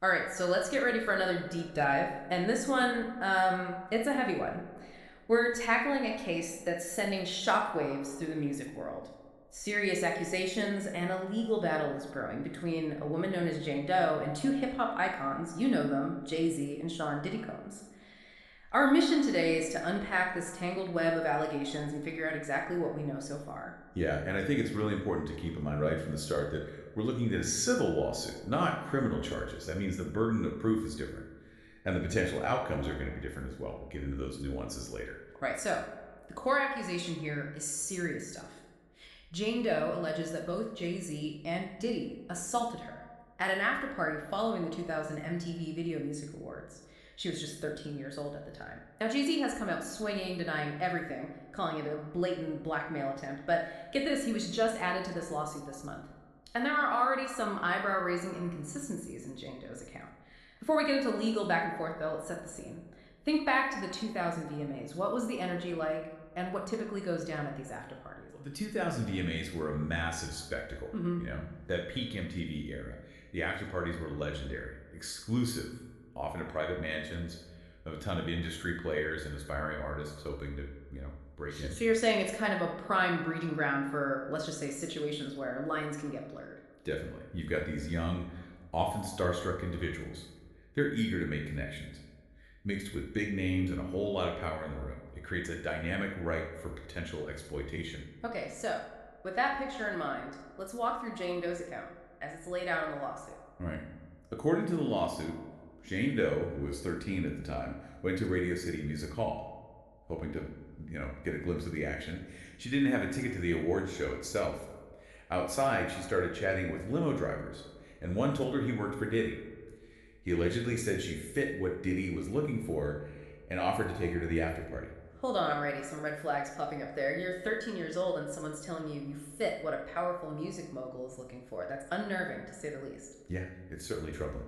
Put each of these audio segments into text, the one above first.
All right, so let's get ready for another deep dive. And this one, it's a heavy one. We're tackling a case that's sending shockwaves through the music world. Serious accusations and a legal battle is brewing between a woman known as Jane Doe and two hip hop icons, you know them, Jay Z and Sean Diddy Combs. Our mission today is to unpack this tangled web of allegations and figure out exactly what we know so far. Yeah, and I think it's really important to keep in mind right from the start that we're looking at a civil lawsuit, not criminal charges. That means the burden of proof is different, and the potential outcomes are going to be different as well. We'll get into those nuances later. Right, so the core accusation here is serious stuff. Jane Doe alleges that both Jay Z and Diddy assaulted her at an after party following the 2000 MTV Video Music Awards. She was just 13 years old at the time. Now, Jay Z has come out swinging, denying everything, calling it a blatant blackmail attempt. But get this, he was just added to this lawsuit this month. And there are already some eyebrow raising inconsistencies in Jane Doe's account. Before we get into legal back and forth, though, let's set the scene. Think back to the 2000 VMAs. What was the energy like, and what typically goes down at these after parties? The 2000 VMAs were a massive spectacle, that peak MTV era. The after parties were legendary, exclusive, often at private mansions, of a ton of industry players and aspiring artists hoping to, break in. So you're saying it's kind of a prime breeding ground for, let's just say, situations where lines can get blurred. Definitely. You've got these young, often starstruck individuals. They're eager to make connections, mixed with big names and a whole lot of power in the room. It creates a dynamic right for potential exploitation. Okay, so with that picture in mind, let's walk through Jane Doe's account as it's laid out in the lawsuit. Right. According to the lawsuit, Jane Doe, who was 13 at the time, went to Radio City Music Hall, hoping to, get a glimpse of the action. She didn't have a ticket to the awards show itself. Outside, she started chatting with limo drivers, and one told her he worked for Diddy. He allegedly said she fit what Diddy was looking for and offered to take her to the after party. Hold on already, some red flags popping up there. You're 13 years old and someone's telling you fit what a powerful music mogul is looking for. That's unnerving, to say the least. Yeah, it's certainly troubling.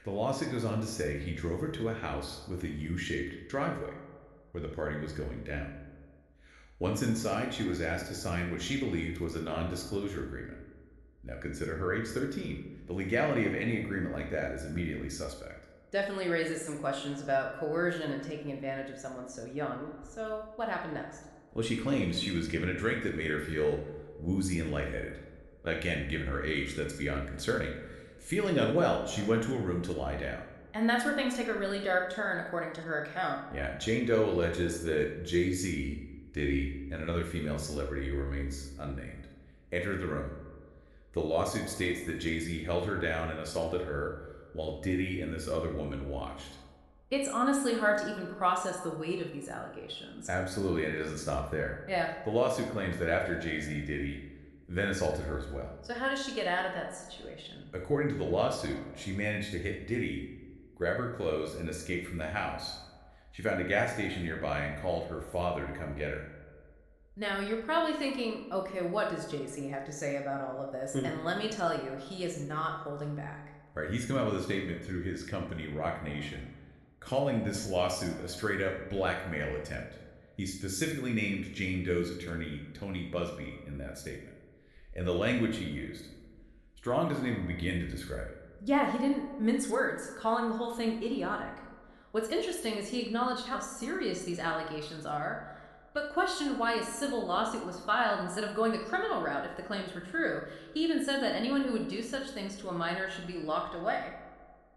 The lawsuit goes on to say he drove her to a house with a U-shaped driveway where the party was going down. Once inside, she was asked to sign what she believed was a non-disclosure agreement. Now consider her age 13. The legality of any agreement like that is immediately suspect. Definitely raises some questions about coercion and taking advantage of someone so young. So, what happened next? Well, she claims she was given a drink that made her feel woozy and lightheaded. Again, given her age, that's beyond concerning. Feeling unwell, she went to a room to lie down. And that's where things take a really dark turn, according to her account. Yeah, Jane Doe alleges that Jay Z, Diddy, and another female celebrity who remains unnamed entered the room. The lawsuit states that Jay Z held her down and assaulted her while Diddy and this other woman watched. It's honestly hard to even process the weight of these allegations. Absolutely, and it doesn't stop there. Yeah. The lawsuit claims that after Jay Z, Diddy then assaulted her as well. So, how does she get out of that situation? According to the lawsuit, she managed to hit Diddy, grab her clothes, and escape from the house. She found a gas station nearby and called her father to come get her. Now, you're probably thinking, okay, what does Jay Z have to say about all of this? And let me tell you, he is not holding back. Right, he's come out with a statement through his company, Rock Nation, calling this lawsuit a straight up blackmail attempt. He specifically named Jane Doe's attorney, Tony Busby, in that statement. And the language he used, strong doesn't even begin to describe it. Yeah, he didn't mince words, calling the whole thing idiotic. What's interesting is he acknowledged how serious these allegations are, but questioned why a civil lawsuit was filed instead of going the criminal route if the claims were true. He even said that anyone who would do such things to a minor should be locked away.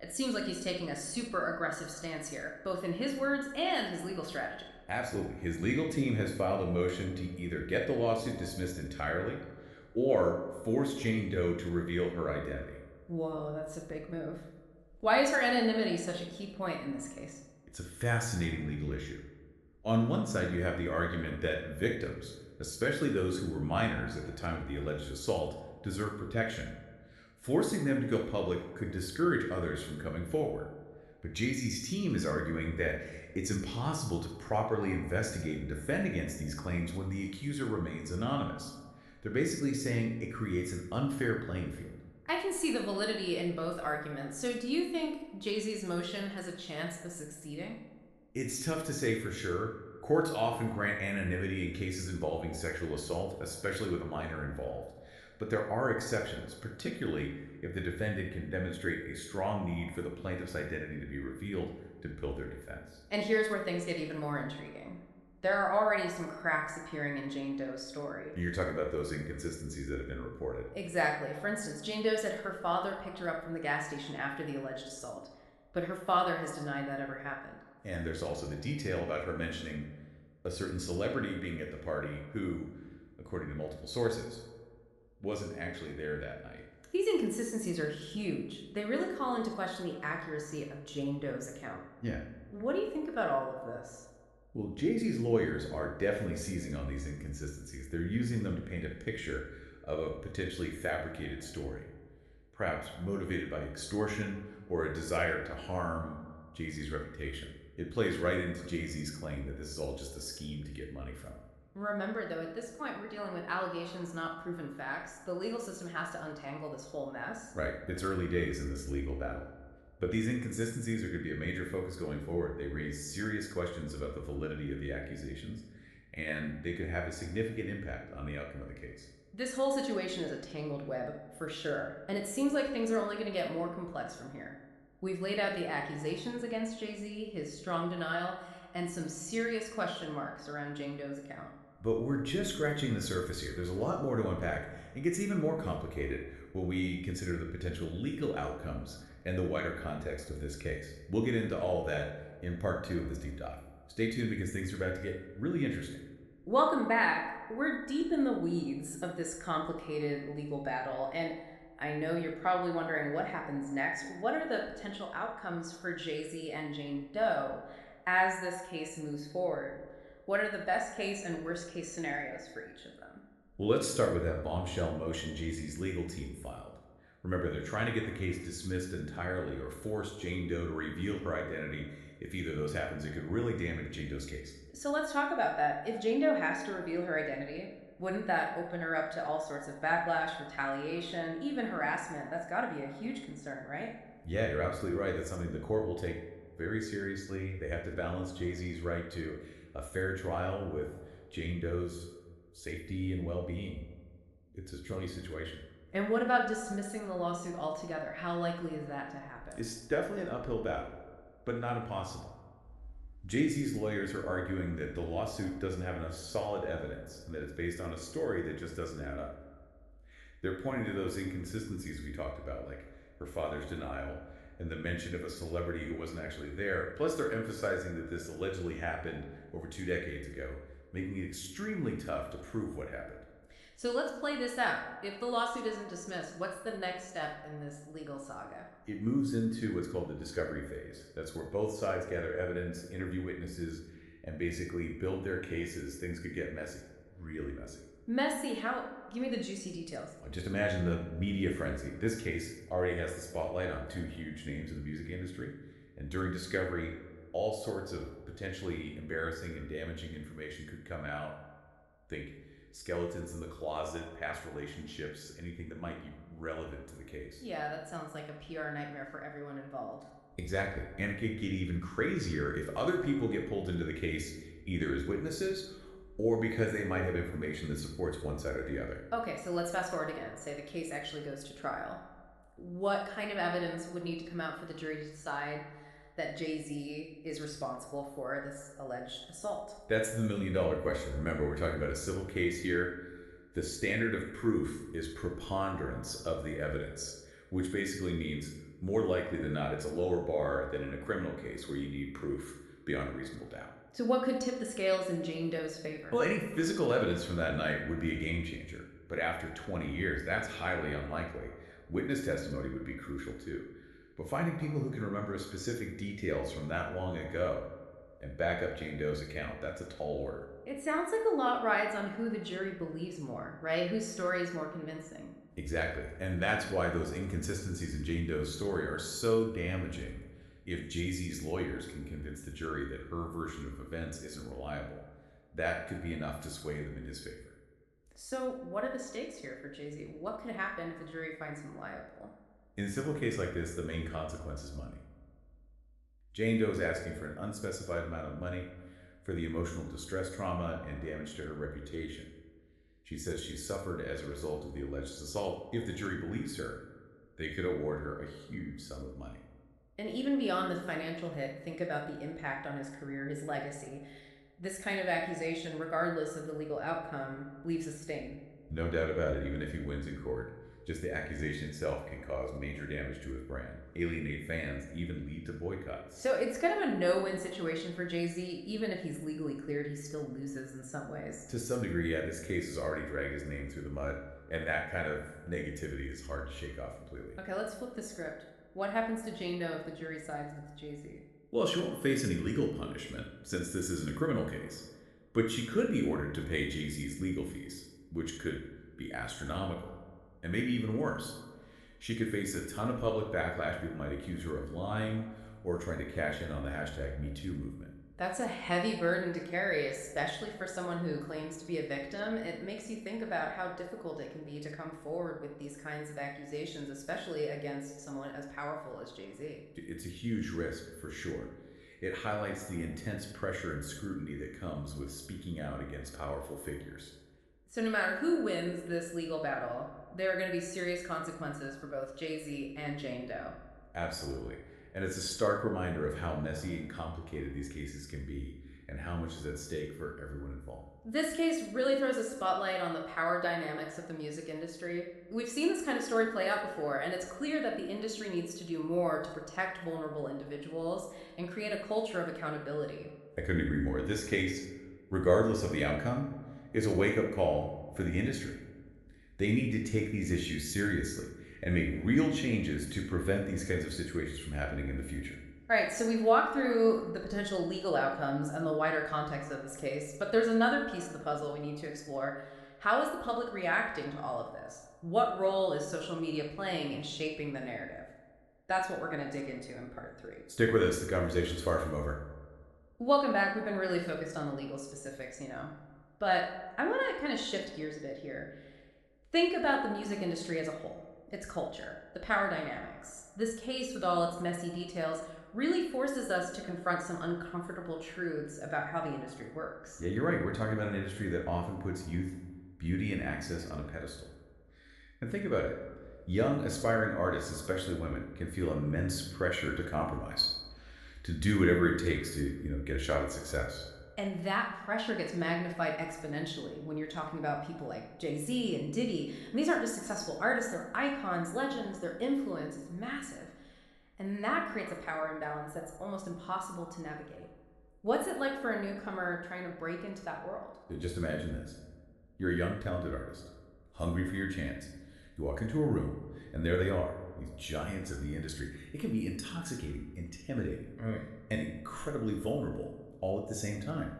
It seems like he's taking a super aggressive stance here, both in his words and his legal strategy. Absolutely. His legal team has filed a motion to either get the lawsuit dismissed entirely or force Jane Doe to reveal her identity. Whoa, that's a big move. Why is her anonymity such a key point in this case? It's a fascinating legal issue. On one side, you have the argument that victims, especially those who were minors at the time of the alleged assault, deserve protection. Forcing them to go public could discourage others from coming forward. But Jay-Z's team is arguing that it's impossible to properly investigate and defend against these claims when the accuser remains anonymous. They're basically saying it creates an unfair playing field. I can see the validity in both arguments. So do you think Jay-Z's motion has a chance of succeeding? It's tough to say for sure. Courts often grant anonymity in cases involving sexual assault, especially with a minor involved. But there are exceptions, particularly if the defendant can demonstrate a strong need for the plaintiff's identity to be revealed to build their defense. And here's where things get even more intriguing. There are already some cracks appearing in Jane Doe's story. You're talking about those inconsistencies that have been reported. Exactly. For instance, Jane Doe said her father picked her up from the gas station after the alleged assault, but her father has denied that ever happened. And there's also the detail about her mentioning a certain celebrity being at the party who, according to multiple sources, wasn't actually there that night. These inconsistencies are huge. They really call into question the accuracy of Jane Doe's account. Yeah. What do you think about all of this? Well, Jay-Z's lawyers are definitely seizing on these inconsistencies. They're using them to paint a picture of a potentially fabricated story, perhaps motivated by extortion or a desire to harm Jay-Z's reputation. It plays right into Jay-Z's claim that this is all just a scheme to get money from him. Remember, though, at this point we're dealing with allegations, not proven facts. The legal system has to untangle this whole mess. Right, it's early days in this legal battle. But these inconsistencies are going to be a major focus going forward. They raise serious questions about the validity of the accusations, and they could have a significant impact on the outcome of the case. This whole situation is a tangled web, for sure, and it seems like things are only going to get more complex from here. We've laid out the accusations against Jay-Z, his strong denial, and some serious question marks around Jane Doe's account. But we're just scratching the surface here. There's a lot more to unpack. It gets even more complicated when we consider the potential legal outcomes and the wider context of this case. We'll get into all of that in part 2 of this deep dive. Stay tuned because things are about to get really interesting. Welcome back. We're deep in the weeds of this complicated legal battle, and I know you're probably wondering what happens next. What are the potential outcomes for Jay-Z and Jane Doe as this case moves forward? What are the best case and worst case scenarios for each of them? Well, let's start with that bombshell motion Jay-Z's legal team filed. Remember, they're trying to get the case dismissed entirely or force Jane Doe to reveal her identity. If either of those happens, it could really damage Jane Doe's case. So let's talk about that. If Jane Doe has to reveal her identity, wouldn't that open her up to all sorts of backlash, retaliation, even harassment? That's got to be a huge concern, right? Yeah, you're absolutely right. That's something the court will take very seriously. They have to balance Jay-Z's right to a fair trial with Jane Doe's safety and well-being. It's a tricky situation. And what about dismissing the lawsuit altogether? How likely is that to happen? It's definitely an uphill battle, but not impossible. Jay-Z's lawyers are arguing that the lawsuit doesn't have enough solid evidence and that it's based on a story that just doesn't add up. They're pointing to those inconsistencies we talked about, like her father's denial and the mention of a celebrity who wasn't actually there. Plus, they're emphasizing that this allegedly happened over 2 decades ago, making it extremely tough to prove what happened. So let's play this out. If the lawsuit isn't dismissed, what's the next step in this legal saga? It moves into what's called the discovery phase. That's where both sides gather evidence, interview witnesses, and basically build their cases. Things could get messy, really messy. Messy? How? Give me the juicy details. Just imagine the media frenzy. This case already has the spotlight on 2 huge names in the music industry, and during discovery, all sorts of potentially embarrassing and damaging information could come out. Think skeletons in the closet, past relationships, anything that might be relevant to the case. Yeah, that sounds like a PR nightmare for everyone involved. Exactly. And it could get even crazier if other people get pulled into the case, either as witnesses or because they might have information that supports one side or the other. Okay, so let's fast forward again. Say the case actually goes to trial. What kind of evidence would need to come out for the jury to decide that Jay-Z is responsible for this alleged assault? That's the million-dollar question. Remember, we're talking about a civil case here. The standard of proof is preponderance of the evidence, which basically means more likely than not, it's a lower bar than in a criminal case where you need proof beyond a reasonable doubt. So what could tip the scales in Jane Doe's favor? Well, any physical evidence from that night would be a game changer. But after 20 years, that's highly unlikely. Witness testimony would be crucial too. But finding people who can remember specific details from that long ago and back up Jane Doe's account, that's a tall order. It sounds like a lot rides on who the jury believes more, right? Whose story is more convincing. Exactly. And that's why those inconsistencies in Jane Doe's story are so damaging. If Jay-Z's lawyers can convince the jury that her version of events isn't reliable, that could be enough to sway them in his favor. So what are the stakes here for Jay-Z? What could happen if the jury finds him liable? In a civil case like this, the main consequence is money. Jane Doe is asking for an unspecified amount of money for the emotional distress trauma and damage to her reputation. She says she suffered as a result of the alleged assault. If the jury believes her, they could award her a huge sum of money. And even beyond the financial hit, think about the impact on his career, his legacy. This kind of accusation, regardless of the legal outcome, leaves a stain. No doubt about it, even if he wins in court. Just the accusation itself can cause major damage to his brand, alienate fans, even lead to boycotts. So it's kind of a no-win situation for Jay-Z. Even if he's legally cleared, he still loses in some ways. To some degree, yeah, this case has already dragged his name through the mud, and that kind of negativity is hard to shake off completely. Okay, let's flip the script. What happens to Jane Doe if the jury sides with Jay-Z? Well, she won't face any legal punishment, since this isn't a criminal case. But she could be ordered to pay Jay-Z's legal fees, which could be astronomical, and maybe even worse. She could face a ton of public backlash. People might accuse her of lying or trying to cash in on the hashtag #MeToo movement. That's a heavy burden to carry, especially for someone who claims to be a victim. It makes you think about how difficult it can be to come forward with these kinds of accusations, especially against someone as powerful as Jay-Z. It's a huge risk, for sure. It highlights the intense pressure and scrutiny that comes with speaking out against powerful figures. So no matter who wins this legal battle, there are going to be serious consequences for both Jay-Z and Jane Doe. Absolutely. And it's a stark reminder of how messy and complicated these cases can be and how much is at stake for everyone involved. This case really throws a spotlight on the power dynamics of the music industry. We've seen this kind of story play out before, and it's clear that the industry needs to do more to protect vulnerable individuals and create a culture of accountability. I couldn't agree more. This case, regardless of the outcome, is a wake-up call for the industry. They need to take these issues seriously and make real changes to prevent these kinds of situations from happening in the future. All right, so we've walked through the potential legal outcomes and the wider context of this case, but there's another piece of the puzzle we need to explore. How is the public reacting to all of this? What role is social media playing in shaping the narrative? That's what we're going to dig into in part 3. Stick with us, the conversation's far from over. Welcome back. We've been really focused on the legal specifics, But I want to kind of shift gears a bit here. Think about the music industry as a whole, its culture, the power dynamics. This case, with all its messy details, really forces us to confront some uncomfortable truths about how the industry works. Yeah, you're right. We're talking about an industry that often puts youth, beauty, and access on a pedestal. And think about it. Young, aspiring artists, especially women, can feel immense pressure to compromise, to do whatever it takes to, get a shot at success. And that pressure gets magnified exponentially when you're talking about people like Jay-Z and Diddy. And these aren't just successful artists, they're icons, legends, their influence is massive. And that creates a power imbalance that's almost impossible to navigate. What's it like for a newcomer trying to break into that world? Just imagine this. You're a young, talented artist, hungry for your chance. You walk into a room, and there they are, these giants of the industry. It can be intoxicating, intimidating, and incredibly vulnerable all at the same time.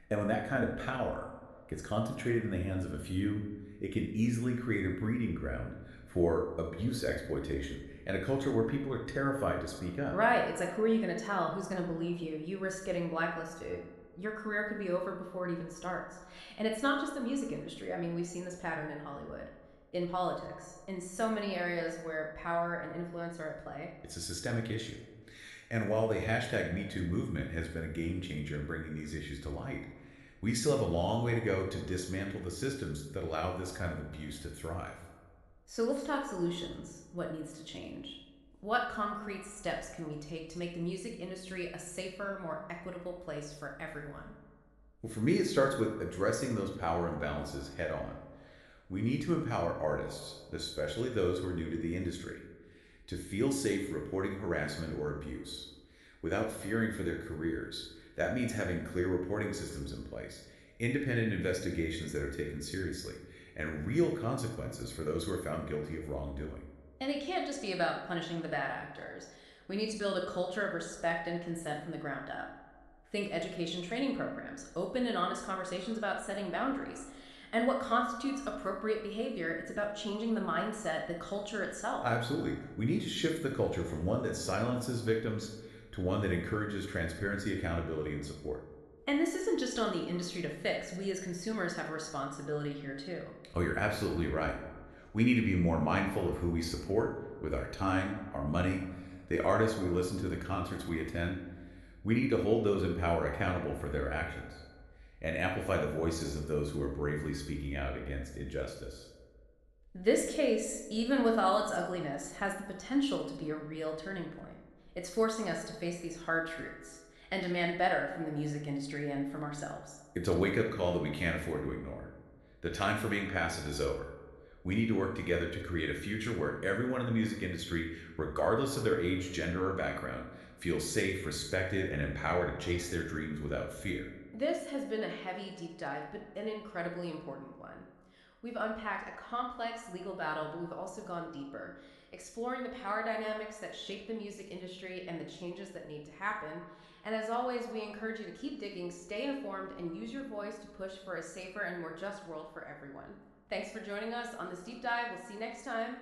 And when that kind of power gets concentrated in the hands of a few, it can easily create a breeding ground for abuse exploitation and a culture where people are terrified to speak up. Right. It's like, who are you going to tell? Who's going to believe you? You risk getting blacklisted. Your career could be over before it even starts. And it's not just the music industry. I mean, we've seen this pattern in Hollywood, in politics, in so many areas where power and influence are at play. It's a systemic issue. And while the hashtag #MeToo movement has been a game changer in bringing these issues to light, we still have a long way to go to dismantle the systems that allow this kind of abuse to thrive. So let's talk solutions. What needs to change? What concrete steps can we take to make the music industry a safer, more equitable place for everyone? Well, for me, it starts with addressing those power imbalances head on. We need to empower artists, especially those who are new to the industry, to feel safe reporting harassment or abuse without fearing for their careers. That means having clear reporting systems in place, independent investigations that are taken seriously, and real consequences for those who are found guilty of wrongdoing. And it can't just be about punishing the bad actors. We need to build a culture of respect and consent from the ground up. Think education training programs, open and honest conversations about setting boundaries. And what constitutes appropriate behavior, it's about changing the mindset, the culture itself. Absolutely. We need to shift the culture from one that silences victims to one that encourages transparency, accountability, and support. And this isn't just on the industry to fix. We as consumers have a responsibility here too. Oh, you're absolutely right. We need to be more mindful of who we support with our time, our money, the artists we listen to, the concerts we attend. We need to hold those in power accountable for their actions. and amplify the voices of those who are bravely speaking out against injustice. This case, even with all its ugliness, has the potential to be a real turning point. It's forcing us to face these hard truths and demand better from the music industry and from ourselves. It's a wake up call that we can't afford to ignore. The time for being passive is over. We need to work together to create a future where everyone in the music industry, regardless of their age, gender, or background, feels safe, respected, and empowered to chase their dreams without fear. This has been a heavy deep dive, but an incredibly important one. We've unpacked a complex legal battle, but we've also gone deeper, exploring the power dynamics that shape the music industry and the changes that need to happen. And as always, we encourage you to keep digging, stay informed, and use your voice to push for a safer and more just world for everyone. Thanks for joining us on this deep dive. We'll see you next time.